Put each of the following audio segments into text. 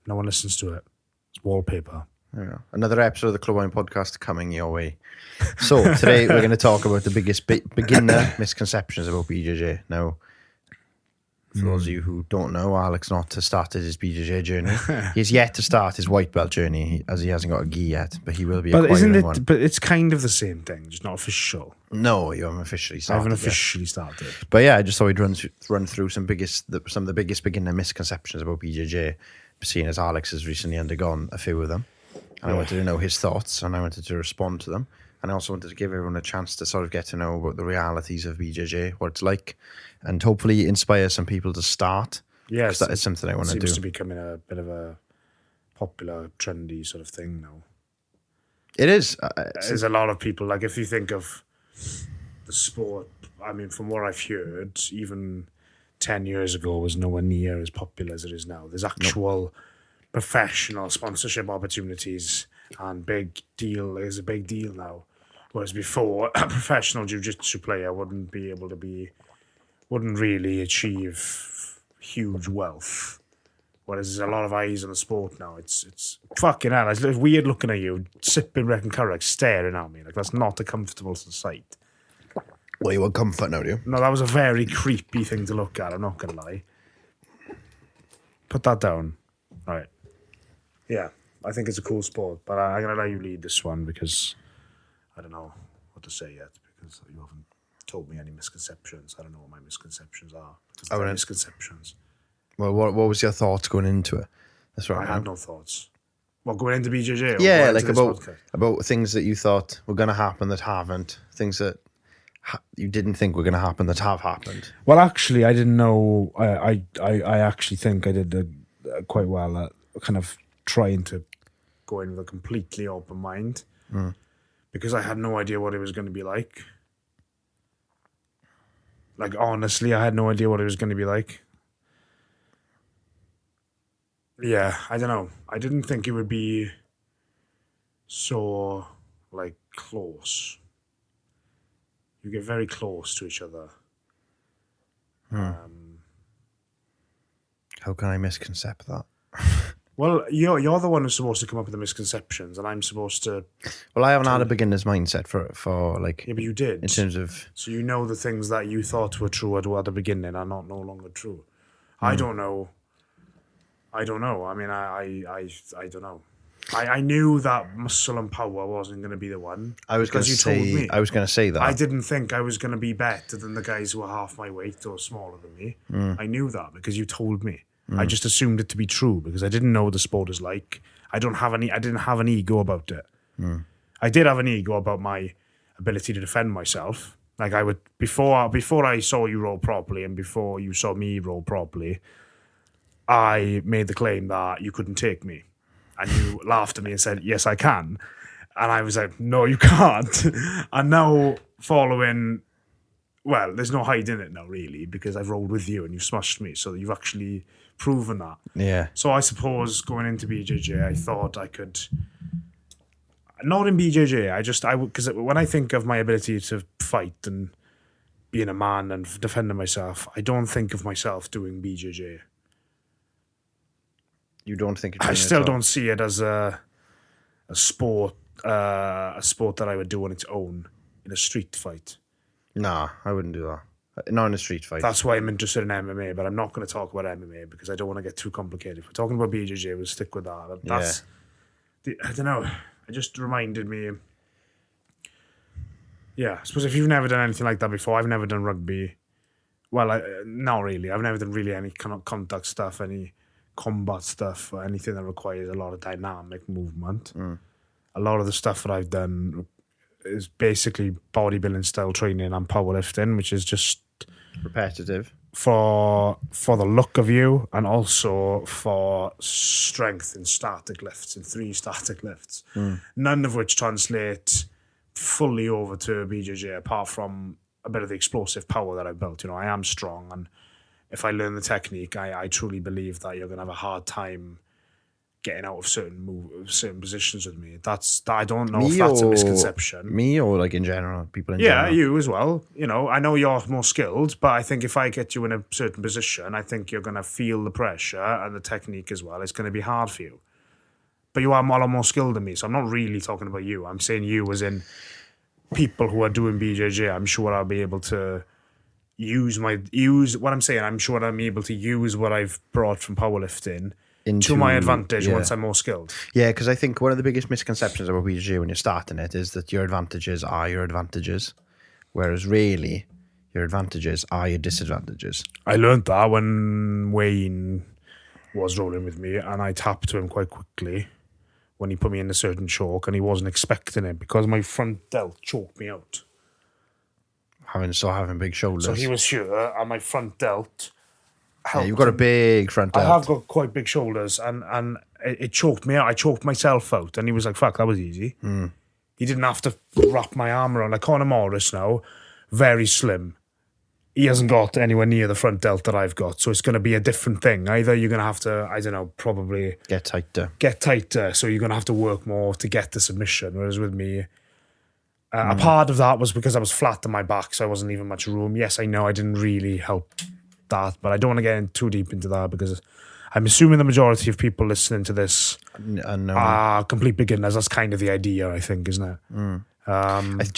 No one listens to it. It's wallpaper. Yeah. Another episode of the Club Wine Podcast coming your way. So today we're going to talk about the biggest beginner misconceptions about BJJ. Now, for those of you who don't know, Alex not has started his BJJ journey. He's yet to start his white belt journey, as he hasn't got a gi yet, but he will be acquiring one. But it's kind of the same thing, just not official. No, you haven't officially started. I haven't officially started. But yeah, I just thought we'd run through some of the biggest beginner misconceptions about BJJ, seeing as Alex has recently undergone a few of them. And I wanted to know his thoughts, and I wanted to respond to them. And I also wanted to give everyone a chance to sort of get to know about the realities of BJJ, what it's like, and hopefully inspire some people to start. Yes, that is something I want to do. It seems to be becoming a bit of a popular, trendy sort of thing now. It is. There's a lot of people, like if you think of the sport, I mean, from what I've heard, even 10 years ago was nowhere near as popular as it is now. There's actual professional sponsorship opportunities and big deal. There's a big deal now. Whereas before, a professional jiu-jitsu player wouldn't really achieve huge wealth. Whereas there's a lot of eyes on the sport now. It's fucking hell. It's weird looking at you, sipping Wreck and Curry, like staring at me. Like that's not a comfortable sight. Well, you want comfort now, do you? No, that was a very creepy thing to look at, I'm not going to lie. Put that down. All right. Yeah, I think it's a cool sport, but I'm going to let you lead this one because I don't know what to say yet because you haven't told me any misconceptions. I don't know what my misconceptions are. Misconceptions. Well, what was your thoughts going into it? That's right. I had no thoughts. Well, going into BJJ? Yeah, like about things that you thought were going to happen that haven't, things that you didn't think were going to happen that have happened. Well, actually, I didn't know. I actually think I did quite well at kind of trying to go in with a completely open mind because I had no idea what it was going to be like. Like, honestly, I had no idea what it was going to be like. Yeah, I don't know. I didn't think it would be so, like, close. You get very close to each other. How can I misconcept that? Well, you're the one who's supposed to come up with the misconceptions, and I'm supposed to. Well, I haven't had a beginner's mindset for like. Yeah, but you did. In terms of. So you know the things that you thought were true at the beginning are no longer true. I don't know. I mean, I don't know. I knew that muscle and power wasn't going to be the one. I was going to say that. I didn't think I was going to be better than the guys who were half my weight or smaller than me. I knew that because you told me. I just assumed it to be true because I didn't know what the sport is like. I didn't have an ego about it. I did have an ego about my ability to defend myself. Like I would before I saw you roll properly and before you saw me roll properly, I made the claim that you couldn't take me. And you laughed at me and said, yes, I can. And I was like, no, you can't. And now following, well, there's no hiding it now, really, because I've rolled with you and you've smashed me. So you've actually proven that. Yeah. So I suppose going into BJJ, I thought I could, not in BJJ, because when I think of my ability to fight and being a man and defending myself, I don't think of myself doing BJJ. You don't think I still don't see it as a sport that I would do on its own in a street fight. Nah, I wouldn't do that. Not in a street fight. That's why I'm interested in MMA, but I'm not going to talk about MMA because I don't want to get too complicated. If we're talking about BJJ, we'll stick with that. I don't know. It just reminded me. Yeah, I suppose if you've never done anything like that before, I've never done rugby. Well, not really. I've never done really any kind of contact stuff, any combat stuff or anything that requires a lot of dynamic movement. A lot of the stuff that I've done is basically bodybuilding style training and powerlifting, which is just repetitive for the look of you and also for strength in static lifts, in 3 static lifts, none of which translate fully over to BJJ apart from a bit of the explosive power that I've built. You know, I am strong, and if I learn the technique, I truly believe that you're going to have a hard time getting out of certain positions with me. I don't know if that's a misconception. Me or like in general, people in Yeah, general. you as well. You know, I know you're more skilled, but I think if I get you in a certain position, I think you're going to feel the pressure and the technique as well. It's going to be hard for you. But you are a lot more skilled than me, so I'm not really talking about you. I'm saying you as in people who are doing BJJ. I'm sure I'll be able to use what I'm saying. I'm sure I'm able to use what I've brought from powerlifting to my advantage once I'm more skilled. Yeah, because I think one of the biggest misconceptions about BJJ when you're starting it is that your advantages are your advantages, whereas really your advantages are your disadvantages. I learned that when Wayne was rolling with me, and I tapped to him quite quickly when he put me in a certain choke, and he wasn't expecting it because my front delt choked me out. Having big shoulders. So he was here, and my front delt. Yeah, you've got a big front delt. I have got quite big shoulders, and it choked me out. I choked myself out, and he was like, "Fuck, that was easy." He didn't have to wrap my arm around. Like Conor Morris now, very slim. He hasn't got anywhere near the front delt that I've got, so it's going to be a different thing. Either you're going to have to, I don't know, probably get tighter, so you're going to have to work more to get the submission. Whereas with me, a part of that was because I was flat on my back, so I wasn't even much room. Yes, I know I didn't really help that, but I don't want to get in too deep into that because I'm assuming the majority of people listening to this are complete beginners. That's kind of the idea, I think, isn't it? Do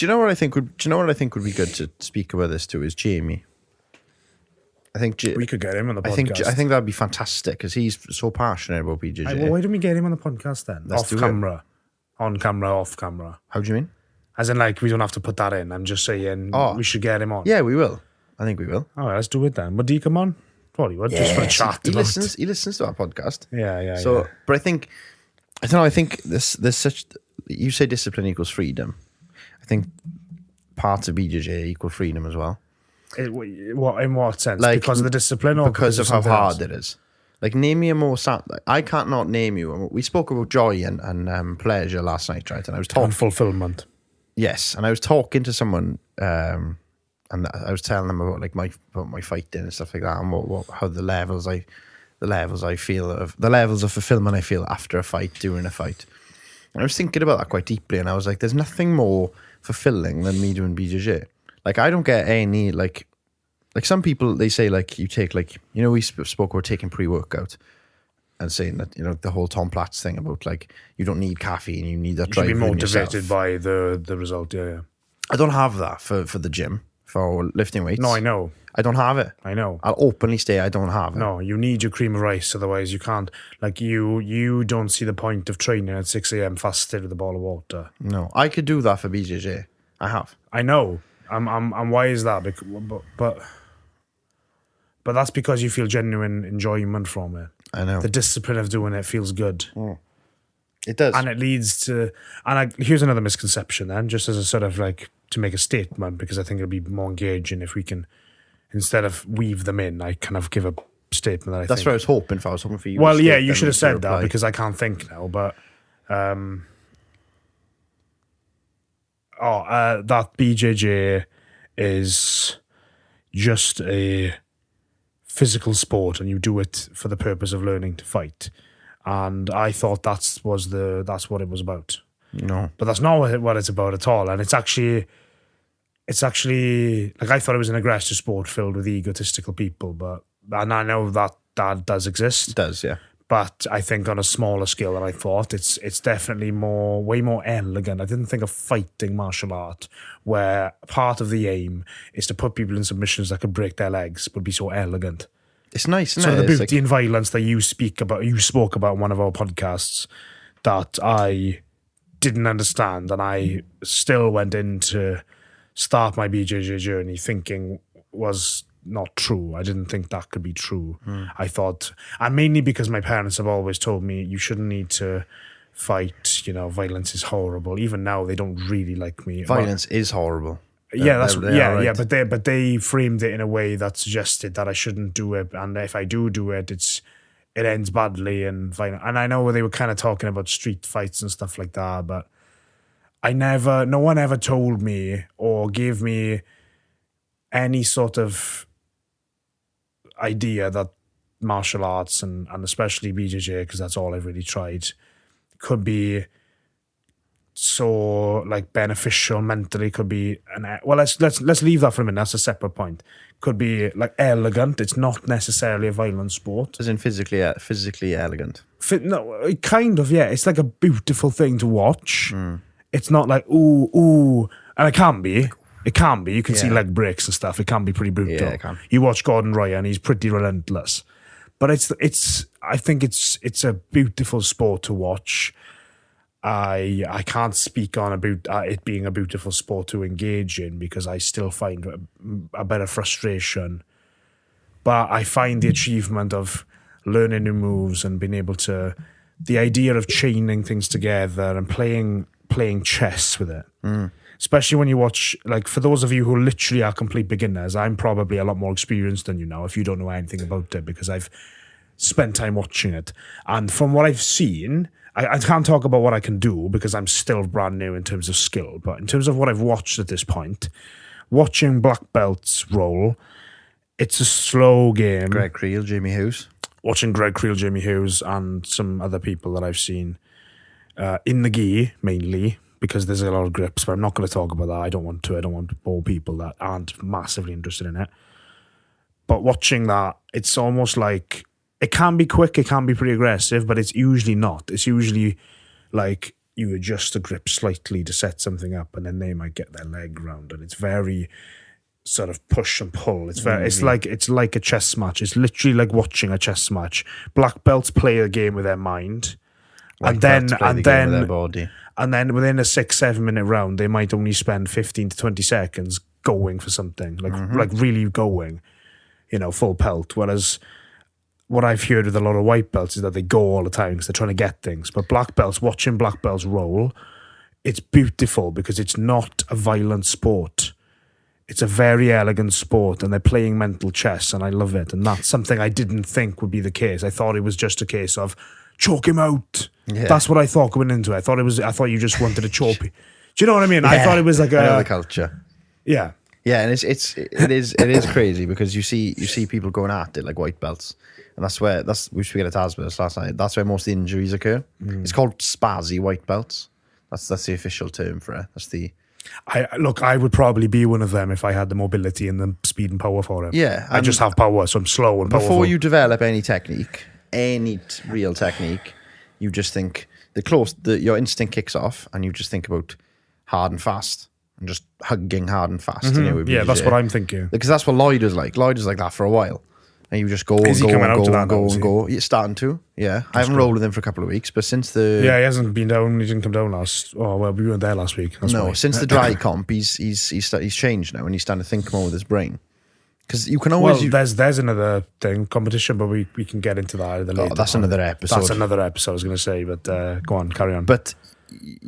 you know what I think would be good to speak about this to is Jamie. I think we could get him on the podcast. I think that'd be fantastic because he's so passionate about BJJ. Well, why don't we get him on the podcast then? Off camera, on camera, off camera. How do you mean? As in, like, we don't have to put that in. I'm just saying we should get him on. Yeah, we will. I think we will. All right, let's do it then. Would he come on? Probably would. Just for a chat. He listens to our podcast. Yeah. So, but I think there's such. You say discipline equals freedom. I think parts of BJJ equal freedom as well. In what sense? Like, because of the discipline, or because of how hard it is. Like, name me a more. I can't not name you. We spoke about joy and pleasure last night, right? And I was talking fulfillment. Yes, and I was talking to someone, and I was telling them about my fighting and stuff like that, and how the levels of fulfillment I feel after a fight, during a fight. And I was thinking about that quite deeply, and I was like, there's nothing more fulfilling than me doing BJJ. Like, I don't get any, like some people, they say, like, you take, like, you know, we spoke about taking pre-workout and saying that, you know, the whole Tom Platz thing about, like, you don't need caffeine, you need that drive. You should be motivated by the result, yeah. I don't have that for the gym, for lifting weights. No, I know. I don't have it. I know. I'll openly say I don't have it. No, you need your cream of rice, otherwise you can't. Like, you don't see the point of training at 6 a.m. fasted with a bottle of water. No, I could do that for BJJ. I have. I know. And why is that? But that's because you feel genuine enjoyment from it. I know. The discipline of doing it feels good. It does. And it leads to... And here's another misconception then, just as a sort of like, to make a statement, because I think it'll be more engaging if we can, instead of weave them in, I kind of give a statement that I think... That's what I was hoping for. I was hoping for you. Well, yeah, you should have said that because I can't think now, but... that BJJ is just a physical sport and you do it for the purpose of learning to fight. And I thought that's what it was about. No. But that's not what it's about at all. And it's actually like, I thought it was an aggressive sport filled with egotistical people, and I know that does exist. It does, yeah. But I think on a smaller scale than I thought, it's definitely way more elegant. I didn't think of fighting martial art where part of the aim is to put people in submissions that could break their legs, but be so elegant. It's nice, isn't so it? So the beauty and violence that you spoke about in one of our podcasts that I didn't understand, and I still went in to start my BJJ journey thinking was not true. I didn't think that could be true. I thought, and mainly because my parents have always told me you shouldn't need to fight, you know, violence is horrible. Even now they don't really like me. Violence is horrible. Yeah, but they framed it in a way that suggested that I shouldn't do it, and if I do it, it ends badly and violent. And I know they were kind of talking about street fights and stuff like that, but no one ever told me or gave me any sort of idea that martial arts and especially BJJ, because that's all I've really tried, could be so like beneficial mentally, could be let's leave that for a minute. That's a separate point. Could be like elegant. It's not necessarily a violent sport. As in physically elegant. No, kind of, yeah. It's like a beautiful thing to watch. It's not like ooh, and it can be. It can be. You can see leg breaks and stuff. It can be pretty brutal. Yeah, it can. You watch Gordon Ryan, he's pretty relentless. But I think it's a beautiful sport to watch. I can't speak on about it being a beautiful sport to engage in, because I still find a bit of frustration. But I find the achievement of learning new moves and being able to, the idea of chaining things together and playing chess with it. Especially when you watch, like, for those of you who literally are complete beginners, I'm probably a lot more experienced than you now if you don't know anything about it, because I've spent time watching it. And from what I've seen, I can't talk about what I can do because I'm still brand new in terms of skill, but in terms of what I've watched at this point, watching black belts roll, it's a slow game. Greg Creel, Jamie Hughes. Watching Greg Creel, Jamie Hughes, and some other people that I've seen in the gi, mainly, because there's a lot of grips, but I'm not going to talk about that. I don't want to bore people that aren't massively interested in it. But watching that, it's almost like, it can be quick, it can be pretty aggressive, but it's usually not. It's usually like you adjust the grip slightly to set something up, and then they might get their leg round, and it's very sort of push and pull. It's very, it's like a chess match. It's literally like watching a chess match. Black belts play a game with their mind, and then their body. And then within a 6-7 minute round, they might only spend 15 to 20 seconds going for something, like really going, full pelt. Whereas what I've heard with a lot of white belts is that they go all the time because they're trying to get things. But black belts, watching black belts roll, it's beautiful because it's not a violent sport. It's a very elegant sport, and they're playing mental chess, and I love it. And that's something I didn't think would be the case. I thought it was just a case of choke him out. Yeah. That's what I thought going into it. I thought you just wanted to choke him. Do you know what I mean? Yeah. I thought it was like another culture. Yeah. Yeah, and it is crazy because you see people going at it like white belts. And we should get at Asper's last night. That's where most of the injuries occur. It's called spazzy white belts. That's the official term for it. That's the. I would probably be one of them if I had the mobility and the speed and power for it. Yeah, I just have power, so I'm slow and powerful. Before you develop any technique, real technique, you just think your instinct kicks off, and you just think about hard and fast. And just hugging hard and fast. Yeah, that's what I'm thinking. Because that's what Lloyd was like. Lloyd was like that for a while. And you just go and go. You're starting to. Yeah. I haven't rolled with him for a couple of weeks, but since the... Yeah, he hasn't been down. He didn't come down last... Oh, well, we weren't there last week. Since the dry comp, he's changed now, and he's starting to think more with his brain. Because you can always... Well, there's another thing, competition, but we can get into that later. That's another episode. That's another episode, I was going to say, but go on, carry on. But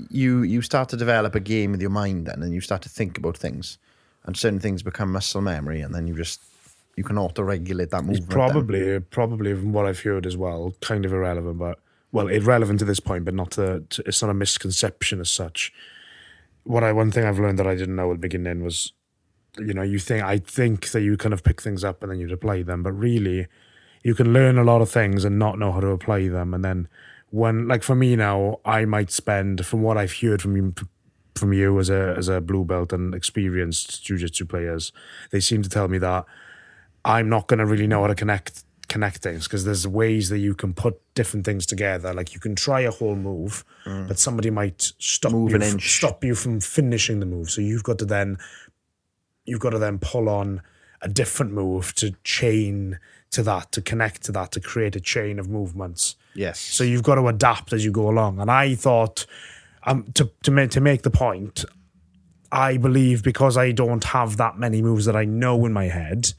you start to develop a game with your mind then, and you start to think about things, and certain things become muscle memory, and then you can auto-regulate that movement. Probably from what I've heard as well, kind of irrelevant, but irrelevant to this point, but not it's not a misconception as such. One thing I've learned that I didn't know at the beginning was, I think that you kind of pick things up and then you'd apply them, but really, you can learn a lot of things and not know how to apply them, and then when, like for me now, I might spend, from what I've heard from you as a blue belt and experienced jiu-jitsu players, they seem to tell me that I'm not going to really know how to connect things, because there's ways that you can put different things together. Like you can try a whole move, but somebody might stop you from finishing the move. So you've got to then pull on a different move to chain to that, to connect to that, to create a chain of movements. Yes. So you've got to adapt as you go along. And I thought, to make the point, I believe because I don't have that many moves that I know in my head,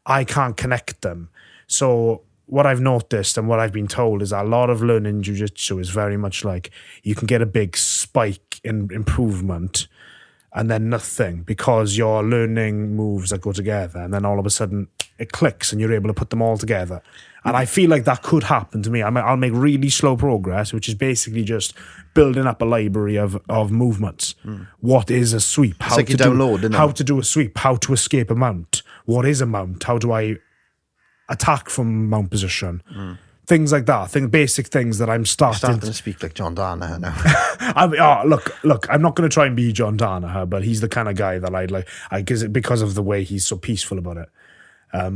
I can't connect them. So what I've noticed and what I've been told is that a lot of learning jiu-jitsu is very much like you can get a big spike in improvement and then nothing, because you're learning moves that go together, and then all of a sudden it clicks and you're able to put them all together. And I feel like that could happen to me. I'll make really slow progress, which is basically just building up a library of movements. What is a sweep? How to do a sweep? How to escape a mount? What is a mount? How do I attack from mount position. Things like that. Basic things that I'm starting to speak like John Danaher now. Look, I'm not going to try and be John Danaher, but he's the kind of guy that I'd like. I guess because of the way he's so peaceful about it.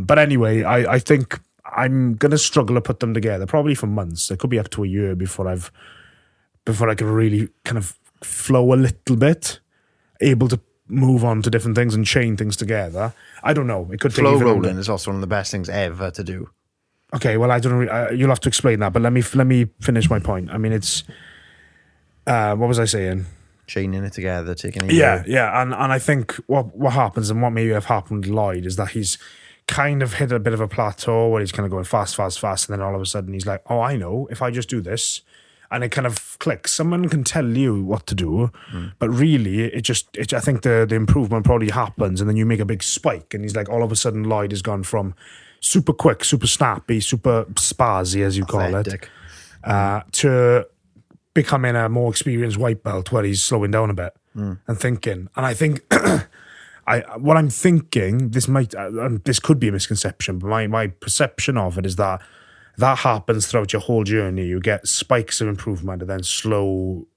But anyway, I think I'm going to struggle to put them together, probably for months. It could be up to a year before I can really kind of flow a little bit, able to move on to different things and chain things together. I don't know. It could take flow even rolling longer. is also one of the best things ever to do. Okay, well, I don't know. You'll have to explain that, but let me finish my point. I mean, it's what was I saying? Chaining it together, taking it. Yeah, and I think what happens and what maybe have happened to Lloyd is that he's kind of hit a bit of a plateau where he's kind of going fast, and then all of a sudden he's like, oh, I know, if I just do this, and it kind of clicks. Someone can tell you what to do, but really, I think the improvement probably happens, and then you make a big spike, and he's like, all of a sudden Lloyd has gone from super quick, super snappy, super spazzy, as you call it, to becoming a more experienced white belt where he's slowing down a bit and thinking. And I think what I'm thinking, this could be a misconception, but my perception of it is that happens throughout your whole journey. You get spikes of improvement and then slow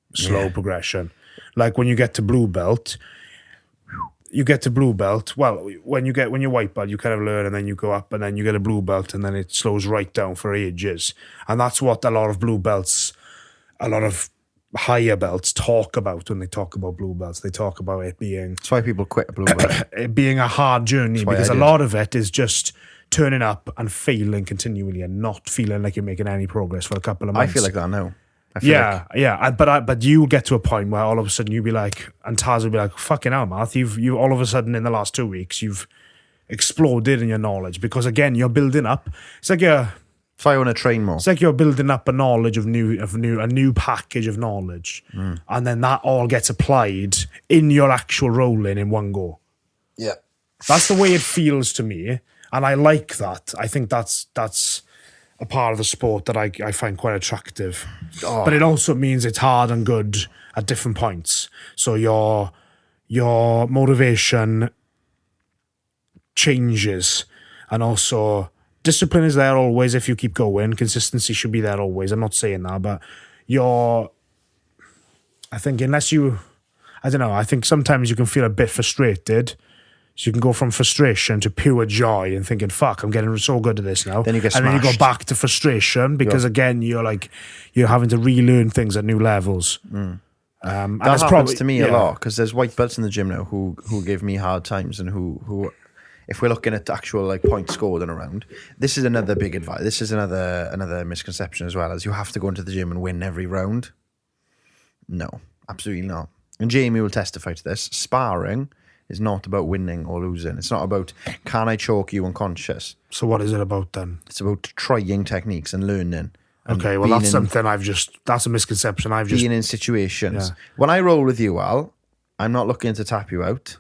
progression. Like when you get to blue belt, well, when you're white belt, you kind of learn and then you go up and then you get a blue belt and then it slows right down for ages. And that's what a lot of higher belts talk about when they talk about blue belts. They talk about it being... That's why people quit a blue belt. It being a hard journey, because a lot of it is just turning up and failing continually and not feeling like you're making any progress for a couple of months. I feel like that now. But you get to a point where all of a sudden you'll be like, and Taz will be like, fucking hell, Matt, you all of a sudden in the last 2 weeks, you've exploded in your knowledge, because again, you're building up. It's like if I want to train more. It's like you're building up a knowledge a new package of knowledge, and then that all gets applied in your actual rolling in one go. Yeah. That's the way it feels to me, and I like that. I think that's a part of the sport that I find quite attractive. Oh. But it also means it's hard and good at different points. So your motivation changes, and also discipline is there always if you keep going. Consistency should be there always. I'm not saying that, but I think I think sometimes you can feel a bit frustrated. So you can go from frustration to pure joy and thinking, fuck, I'm getting so good at this now. Then you get smashed. And then you go back to frustration because again, you're having to relearn things at new levels. And that happens to me a lot, because there's white belts in the gym now who give me hard times, and who if we're looking at actual like points scored and around, this is another big advice. This is another misconception as well, as you have to go into the gym and win every round. No, absolutely not. And Jamie will testify to this. Sparring is not about winning or losing. It's not about, can I choke you unconscious? So what is it about then? It's about trying techniques and learning. Okay, well that's a misconception being in situations. Yeah. When I roll with you, Al, I'm not looking to tap you out.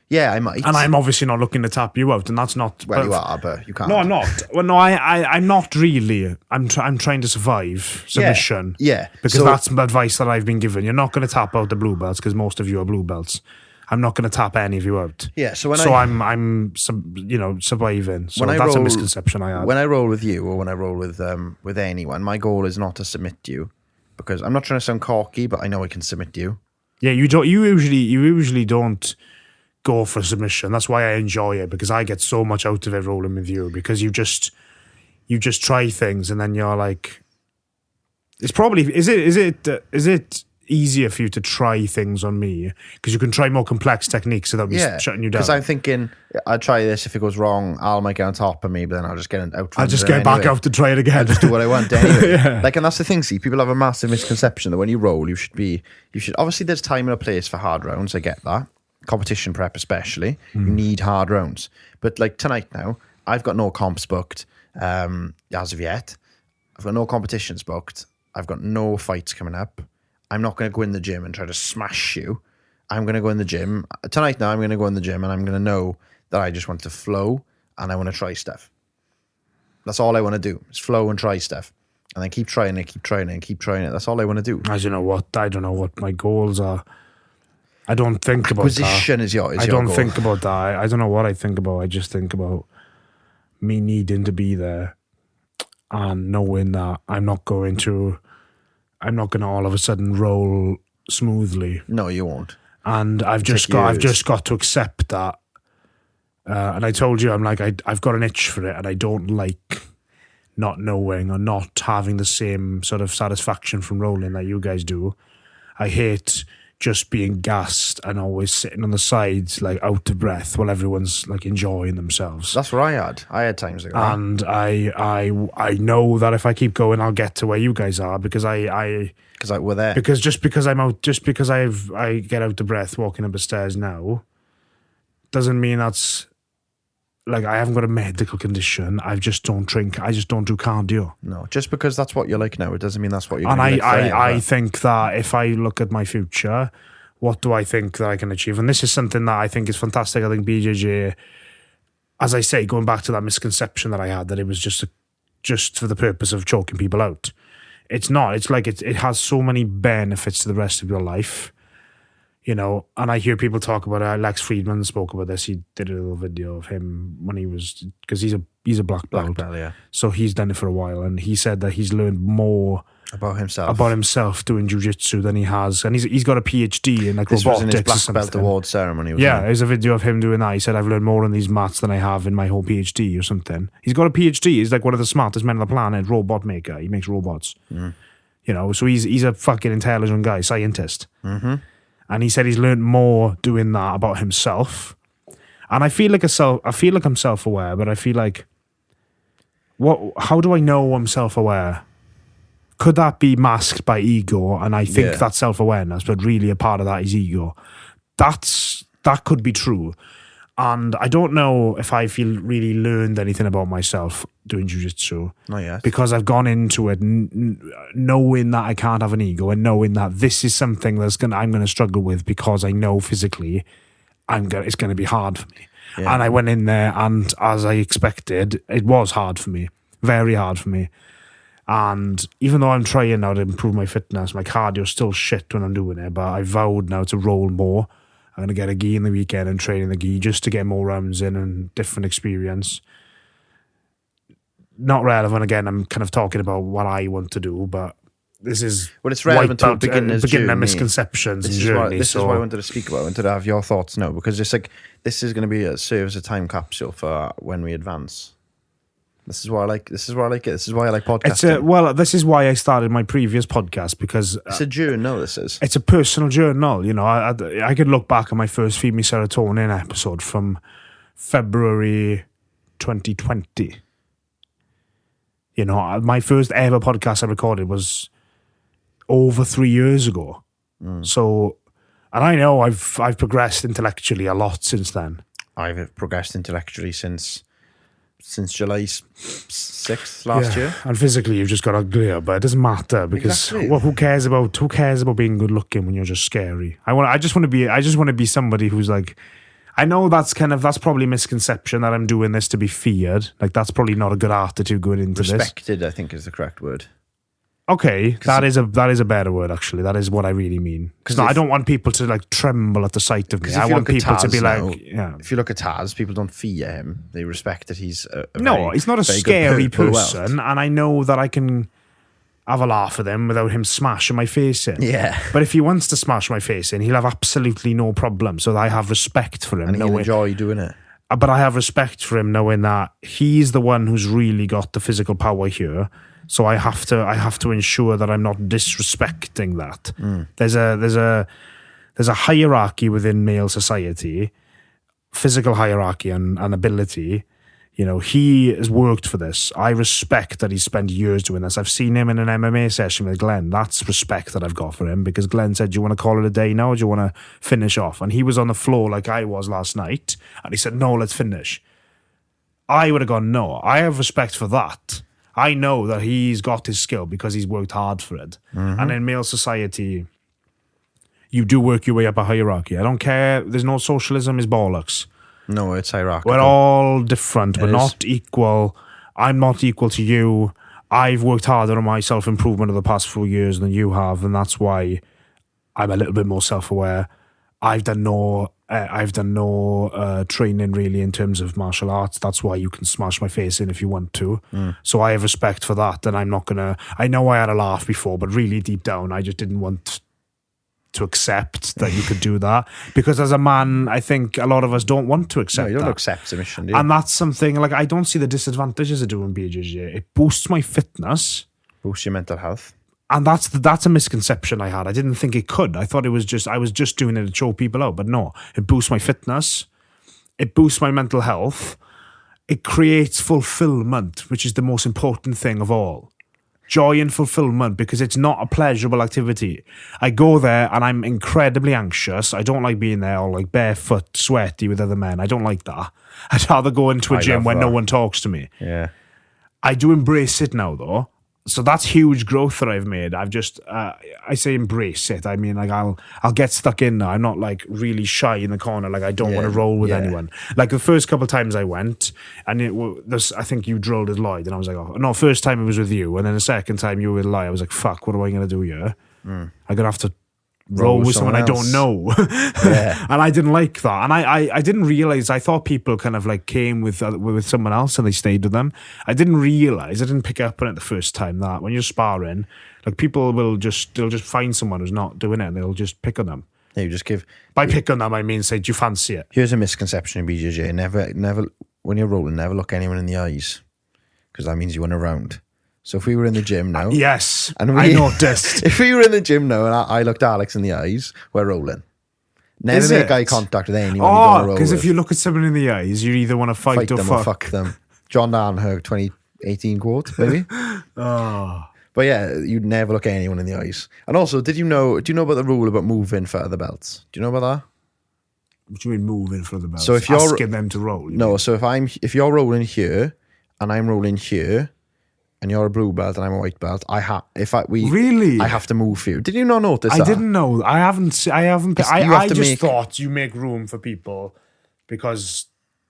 Yeah, I might. And I'm obviously not looking to tap you out, and that's not... Well, you are, but you can't. No, I'm not. Well, no, I'm not really. I'm trying to survive submission. Yeah. Because that's advice that I've been given. You're not going to tap out the blue belts, because most of you are blue belts. I'm not going to tap any of you out. Yeah, I'm surviving. So that's a misconception I have. When I roll with you, or when I roll with anyone, my goal is not to submit you, because I'm not trying to sound cocky, but I know I can submit you. Yeah, you don't. You usually don't go for submission. That's why I enjoy it, because I get so much out of it rolling with you, because you just try things and then you're like, it's probably is it easier for you to try things on me because you can try more complex techniques without me shutting you down? Because I'm thinking, I'll try this. If it goes wrong, I'll might get on top of me, but then I'll just get out. I'll just get back out to try it again. I'll just do what I want anyway. Like, and that's the thing. See, people have a massive misconception that when you roll, you should obviously there's time and a place for hard rounds. I get that. Competition prep especially, you need hard rounds. But like tonight now, I've got no comps booked as of yet. I've got no competitions booked. I've got no fights coming up. I'm not going to go in the gym and try to smash you. I'm going to go in the gym. Tonight now, I'm going to go in the gym and I'm going to know that I just want to flow and I want to try stuff. That's all I want to do, is flow and try stuff. And then keep trying it. That's all I want to do. I don't know what my goals are. I don't think about Acquisition is your I don't goal. think about that. I don't know what I think about. I just think about me needing to be there and knowing that I'm not going to all of a sudden roll smoothly. No, you won't. And I've just got to accept that. And I told you, I'm like, I've got an itch for it, and I don't like not knowing or not having the same sort of satisfaction from rolling that you guys do. I hate just being gassed and always sitting on the sides, like out of breath, while everyone's like enjoying themselves. That's what I had. I had times like that. And I know that if I keep going, I'll get to where you guys are because we're there. Because just because I get out of breath walking up the stairs now, doesn't mean that's like I haven't got a medical condition. I just don't drink. I just don't do cardio. No, just because that's what you're like now, it doesn't mean that's what you're. And I think that if I look at my future, what do I think that I can achieve? And this is something that I think is fantastic. I think BJJ, as I say, going back to that misconception that I had, that it was just for the purpose of choking people out. It's not. It's like it has so many benefits to the rest of your life. You know, and I hear people talk about it. Lex Friedman spoke about this. He did a little video of him when he was, because he's a black belt. Yeah. So he's done it for a while, and he said that he's learned more about himself doing jiu-jitsu than he has, and he's got a PhD in like this robotics. Was in his black belt award ceremony. There's a video of him doing that. He said, "I've learned more on these mats than I have in my whole PhD or something." He's got a PhD. He's like one of the smartest men on the planet. Robot maker. He makes robots. You know, so he's a fucking intelligent guy, scientist. Mm-hmm. And he said he's learned more doing that about himself. And I feel like I'm self-aware, but I feel like, how do I know I'm self-aware? Could that be masked by ego? And I think that's self-awareness, but really a part of that is ego. That could be true. And I don't know if I feel really learned anything about myself doing jiu-jitsu. Not yet. Because I've gone into it knowing that I can't have an ego and knowing that this is something I'm going to struggle with because I know physically it's going to be hard for me. Yeah. And I went in there, and as I expected, it was hard for me. Very hard for me. And even though I'm trying now to improve my fitness, my cardio's still shit when I'm doing it, but I vowed now to roll more. I'm going to get a gi in the weekend and train in the gi just to get more rounds in and different experience. Not relevant, again, I'm kind of talking about what I want to do, but this is... Well, it's relevant to beginner's journey. Misconceptions and journey. This is what I wanted to speak about. I wanted to have your thoughts now, because it's like, this is going to serve as a time capsule for when we advance. This is why I like it. This is why I like podcasting. This is why I started my previous podcast, because it's a journal. It's a personal journal. You know, I could look back at my first Feed Me Serotonin episode from February 2020. You know, my first ever podcast I recorded was over 3 years ago. So, and I know I've progressed intellectually a lot since then. I've progressed intellectually since July 6th last year, and physically you've just got uglier, but it doesn't matter because who cares about being good looking when you're just scary? I just want to be somebody who's like, I know that's probably a misconception that I'm doing this to be feared. Like, that's probably not a good attitude going into this. Respected, I think, is the correct word. Okay, that is a better word, actually. That is what I really mean. Because I don't want people to like tremble at the sight of me. I want people to be like, if you look at Taz, people don't fear him. They respect that he's he's not a scary person, and I know that I can have a laugh at him without him smashing my face in. Yeah. But if he wants to smash my face in, he'll have absolutely no problem. So I have respect for him. And he'll enjoy doing it. But I have respect for him knowing that he's the one who's really got the physical power here. So I have to ensure that I'm not disrespecting that. There's a hierarchy within male society, physical hierarchy and ability. You know, he has worked for this. I respect that he's spent years doing this. I've seen him in an MMA session with Glenn. That's respect that I've got for him, because Glenn said, "Do you want to call it a day now, or do you want to finish off?" And he was on the floor like I was last night, and he said, "No, let's finish." I would have gone, "No." I have respect for that. I know that he's got his skill because he's worked hard for it. And in male society, you do work your way up a hierarchy. I don't care. There's no socialism is bollocks. No, it's hierarchical. We're all different. We're not equal. I'm not equal to you. I've worked harder on my self-improvement over the past 4 years than you have, and that's why I'm a little bit more self-aware. I've done no I've done no training really in terms of martial arts. That's why you can smash my face in if you want to. So I have respect for that, and I'm not gonna. I know I had a laugh before, but really deep down, I just didn't want to accept that you could do that, because as a man, I think a lot of us don't want to accept. No, you don't that. accept submission, do you? And that's something like I don't see the disadvantages of doing BJJ. It boosts my fitness, Boost your mental health. and that's a misconception I had. I didn't think it could. I thought it was just I was just doing it to show people out, but no, it boosts my fitness, it boosts my mental health, it creates fulfillment, which is the most important thing of all. Joy and fulfillment, because it's not a pleasurable activity. I go there and I'm incredibly anxious. I don't like being there all like barefoot, sweaty with other men. I don't like that. I'd rather go into a gym where no one talks to me. Yeah. I do embrace it now, though. So that's huge growth that I've made. I've just, I say embrace it. I mean, like I'll get stuck in now. I'm not like really shy in the corner. Like I don't want to roll with anyone. Like the first couple of times I went, and I think you drilled with Lloyd, and I was like, oh no. First time it was with you, and then the second time you were with Lloyd, I was like, fuck, what am I gonna do here? I'm gonna have to roll with someone I don't know. And I didn't like that, and I didn't realize. I thought people kind of like came with someone else and they stayed with them. I didn't realize, I didn't pick up on it the first time, that when you're sparring, like people they'll just find someone who's not doing it and they'll just pick on them. Yeah, you just give. By pick on them, I mean say, do you fancy it? Here's a misconception in BJJ: never when you're rolling, never look anyone in the eyes, because that means you win a round. So if we were in the gym now... Yes, and I noticed. If we were in the gym now and I looked Alex in the eyes, we're rolling. Never make eye contact with anyone you're going to roll because if you look at someone in the eyes, you either want to fight or them or fuck them. John Darnher, 2018 quote, maybe? But yeah, you'd never look at anyone in the eyes. And also, do you know about the rule about moving for other belts? Do you know about that? What do you mean moving for the belts? So if you're... asking them to roll? No, so if you're rolling here and I'm rolling here, and you're a blue belt and I'm a white belt, really? I have to move for you. Did you not notice that? I didn't know. I just thought you make room for people because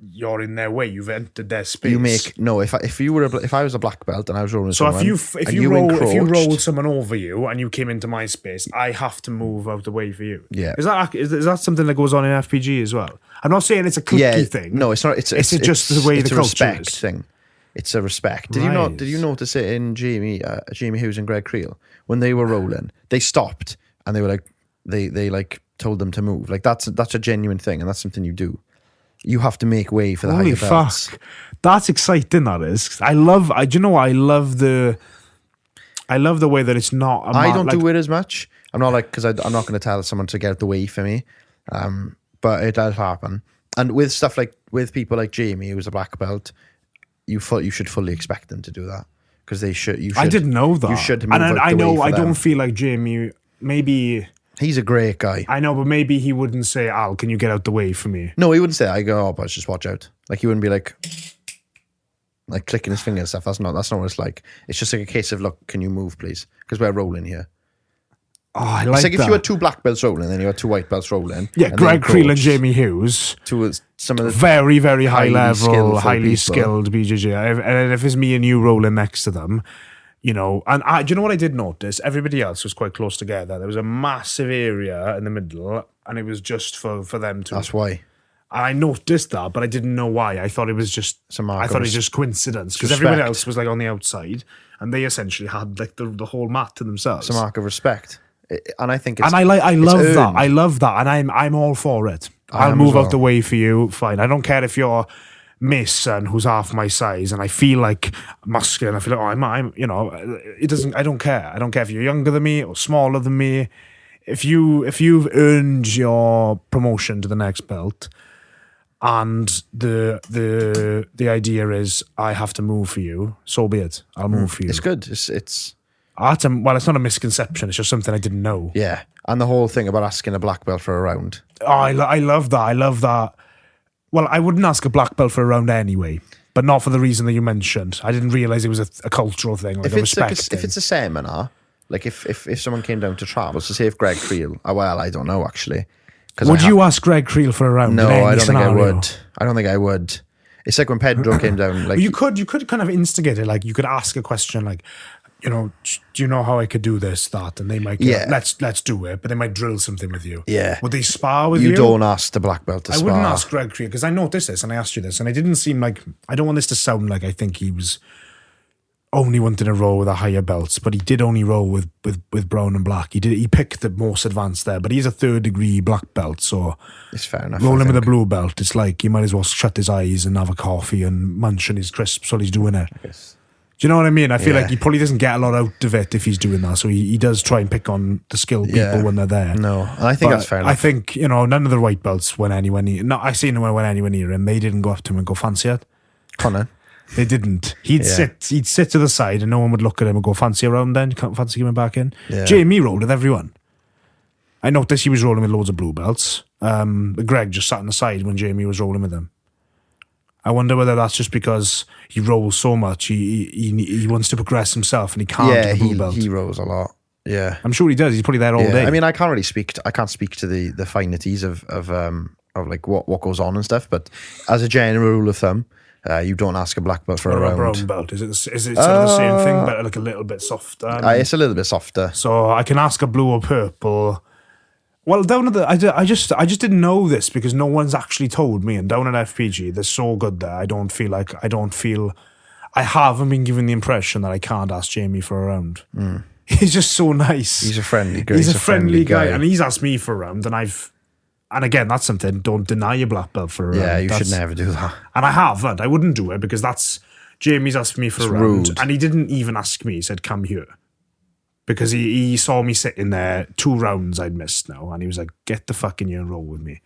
you're in their way. You've entered their space. If I was a black belt and I was rolling someone, if you rolled someone over you and you came into my space, I have to move out the way for you. Yeah. Is that something that goes on in FPG as well? I'm not saying it's a cliquey thing. No, it's not. It's just the way the culture respect is. thing. It's a respect. Did you notice it in Jamie Hughes and Greg Creel when they were rolling? They stopped and they were like, they like told them to move. Like that's a genuine thing, and that's something you do. You have to make way for the higher belts. Fuck, that's exciting. That is. I love the way that it's not. I don't do it as much. I'm not like, because I'm not going to tell someone to get away from me, but it does happen. And with stuff like with people like Jamie, who's a black belt. You should fully expect them to do that, because they should. I didn't know that. You should. And I know. I don't feel like Jamie. Maybe he's a great guy. I know, but maybe he wouldn't say, "Al, can you get out the way for me?" No, he wouldn't say that. I go, "Oh, but just watch out." Like he wouldn't be like clicking his fingers and stuff. That's not what it's like. It's just like a case of, look, can you move, please? Because we're rolling here. Oh, I like it's like that. if you had two black belts rolling, then you had two white belts rolling. Yeah, Greg Creel and Jamie Hughes. Some of the very, very high level, highly skilled BJJ. And if it's me and you rolling next to them, you know, and do you know what I did notice? Everybody else was quite close together. There was a massive area in the middle, and it was just for them to. That's why. And I noticed that, but I didn't know why. I thought it was just. I thought it was just coincidence, because everyone else was like on the outside, and they essentially had like the whole mat to themselves. It's a mark of respect. And I think it's, and I love that. I love that, and I'm all for it. I'll move out the way for you. Fine. I don't care if you're Mason, who's half my size, and I feel like muscular. And I feel like I'm. You know, it doesn't. I don't care. I don't care if you're younger than me or smaller than me. If you've earned your promotion to the next belt, and the idea is I have to move for you, so be it. I'll move for you. It's good. It's it's not a misconception. It's just something I didn't know. Yeah, and the whole thing about asking a black belt for a round. Oh, I love that. I love that. Well, I wouldn't ask a black belt for a round anyway, but not for the reason that you mentioned. I didn't realize it was a cultural thing, like a respect thing. If it's a seminar, like if someone came down to travel, so say if Greg Creel, well, I don't know actually. Would you ask Greg Creel for a round? No, I don't think I would. I don't think I would. It's like when Pedro came down. Like you could kind of instigate it. Like you could ask a question like, do you know how I could do this, that? And they might go, Yeah. let's do it, but they might drill something with you. Yeah. Would they spar with you? You don't ask the black belt to I spar. wouldn't ask Greg Creer, because I noticed this and I asked you this, and it didn't seem like, I don't want this to sound like I think he was only wanting to roll with the higher belts, but he did only roll with brown and black. He picked the most advanced there, but he's a 3rd degree black belt, so It's fair enough. rolling with a blue belt, it's like he might as well shut his eyes and have a coffee and munch on his crisps while he's doing it. Yes. Do you know what I mean? I feel Yeah. like he probably doesn't get a lot out of it if he's doing that. So he does try and pick on the skilled people when they're there. No, and I think But that's fair enough. I think, none of the white belts went anywhere near. No, I seen them went anywhere near him. They didn't go up to him and go, fancy it. Connor. They didn't. He'd sit to the side and no one would look at him and go, fancy around then? Can't fancy coming back in? Yeah. Jamie rolled with everyone. I noticed he was rolling with loads of blue belts. Greg just sat on the side when Jamie was rolling with him. I wonder whether that's just because he rolls so much, he wants to progress himself and he can't Yeah, do the blue belt. he rolls a lot. Yeah. I'm sure he does. He's probably there all day. I mean, I can't really speak. I can't speak to the finities of like what goes on and stuff. But as a general rule of thumb, you don't ask a black belt for What a about round. brown belt? Is it sort of the same thing, but like a little bit softer? It's a little bit softer. So I can ask a blue or purple. Well, down at I just didn't know this because no one's actually told me. And down at FPG, they're so good there. I haven't been given the impression that I can't ask Jamie for a round. He's just so nice. He's a friendly guy. He's a friendly guy, and he's asked me for a round, and again, that's something. Don't deny your black belt for a round. Yeah, you should never do that. And I haven't. I wouldn't do it because that's Jamie's asked me for a round, rude. and he didn't even ask me. He said, "Come here," because he saw me sitting there 2 rounds I'd missed now, and he was like, "Get the fuck in here and roll with me."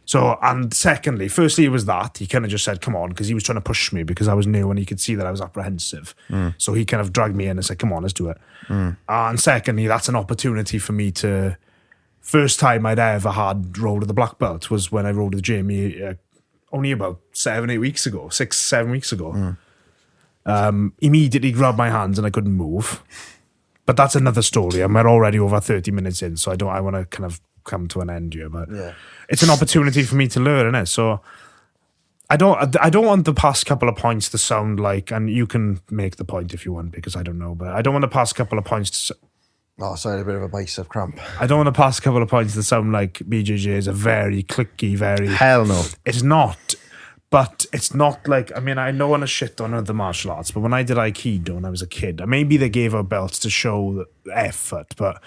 So, and firstly, it was that he kind of just said, "Come on," because he was trying to push me because I was new and he could see that I was apprehensive. So he kind of dragged me in and said, "Come on, let's do it." And secondly, that's an opportunity for me to. First time I'd ever had rolled with the black belt was when I rolled with Jamie only about 7-8 weeks ago, 6-7 weeks ago. Immediately grabbed my hands and I couldn't move. But that's another story. I'm already over 30 minutes in, so I want to kind of come to an end here. But it's an opportunity for me to learn, isn't it? So I don't want the past couple of points to sound like, and you can make the point if you want because I don't know, but I don't want the past couple of points to. Oh, sorry, a bit of a bicep cramp. I don't want to pass a couple of points that sound like BJJ is a very clicky, very... Hell no. It's not. But it's not like... I mean, I don't want to shit on other martial arts, but when I did Aikido when I was a kid, maybe they gave out belts to show the effort, but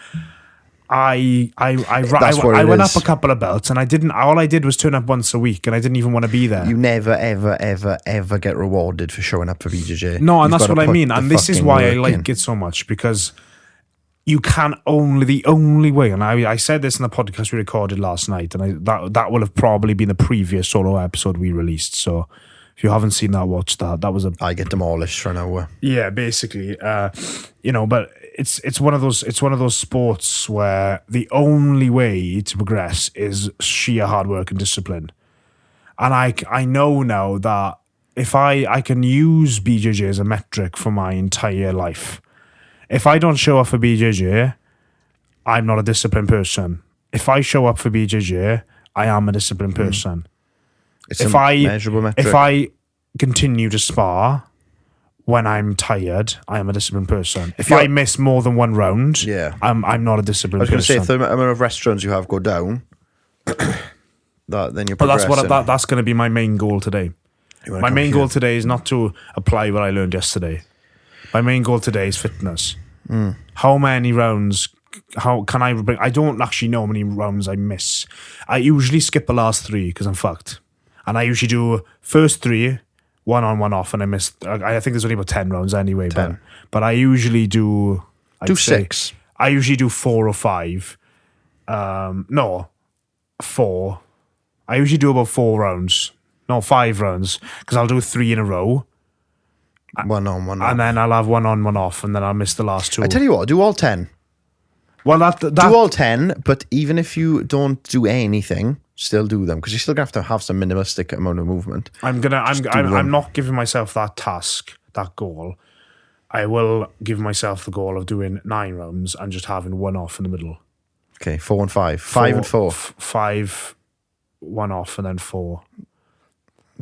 I went up a couple of belts and all I did was turn up once a week and I didn't even want to be there. You never, ever, ever, ever get rewarded for showing up for BJJ. No, and You've that's got what to I mean. put And the this is fucking why I work like in. it so much because... the only way, and I said this in the podcast we recorded last night, and that will have probably been the previous solo episode we released. So if you haven't seen that, watch that. That was I get demolished for an hour. yeah, basically, but it's one of those sports where the only way to progress is sheer hard work and discipline. And I know now that if I can use BJJ as a metric for my entire life. If I don't show up for BJJ, I'm not a disciplined person. If I show up for BJJ, I am a disciplined person. It's a measurable metric. If I continue to spar when I'm tired, I am a disciplined person. If I miss more than 1 round, I'm not a disciplined I was going to say, person. if the amount of restaurants you have go down, then you're But progressing. that's going to be my main goal today. My main goal today is not to apply what I learned yesterday. My main goal today is fitness. How many rounds? How can I bring? I don't actually know how many rounds I miss. I usually skip the last 3 because I'm fucked, and I usually do first 3, 1 on, 1 off, and I miss. I think there's only about 10 rounds anyway. 10. But I usually do. Do 6. I usually do 4 or 5. No, 4. I usually do about 4 rounds. No, 5 rounds because I'll do 3 in a row. 1 on, 1 off. And then I'll have 1 on, 1 off, and then I'll miss the last 2. I tell you what, do all 10. Well, that do all 10, but even if you don't do anything, still do them because you're still going to have some minimalistic amount of movement. I'm not giving myself that task, that goal. I will give myself the goal of doing 9 rounds and just having 1 off in the middle. Okay, 4 and 5. 5 and 4. 5, 1 off, and then 4.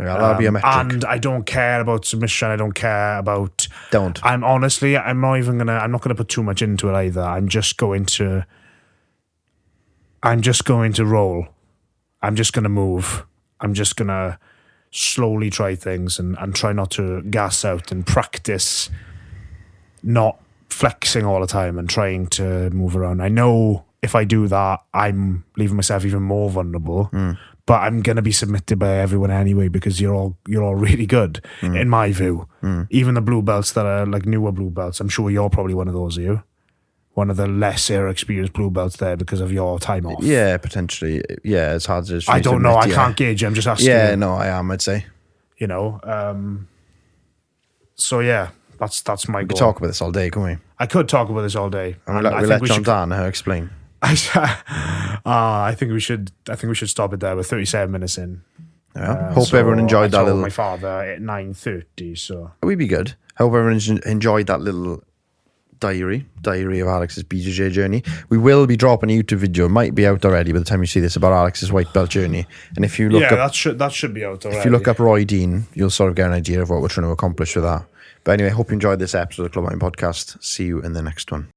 Yeah, that'll be a metric. And I don't care about submission. I don't care about. Don't. I'm not going to put too much into it either. I'm just going to roll. I'm just going to move. I'm just going to slowly try things and try not to gas out and practice not flexing all the time and trying to move around. I know if I do that, I'm leaving myself even more vulnerable. But I'm gonna be submitted by everyone anyway because you're all really good in my view. Even the blue belts that are like newer blue belts, I'm sure you're probably one of those. Are you one of the less experienced blue belts there because of your time off? Yeah, potentially. Yeah, it's hard to. I don't know. I can't gauge. I'm just asking. Yeah, no, I am. I'd say. You know. So yeah, that's my goal. We could talk about this all day, can we? I could talk about this all day. We'll let John Dan explain. I think we should stop it there. We're 37 minutes in. Yeah. Hope everyone enjoyed that little. My father at 9:30. So we'd be good. Hope everyone enjoyed that little diary of Alex's BJJ journey. We will be dropping a YouTube video. It might be out already by the time you see this about Alex's white belt journey. And if you look up, that should be out already. If you look up Roy Dean, you'll sort of get an idea of what we're trying to accomplish with that. But anyway, hope you enjoyed this episode of Club Line Podcast. See you in the next one.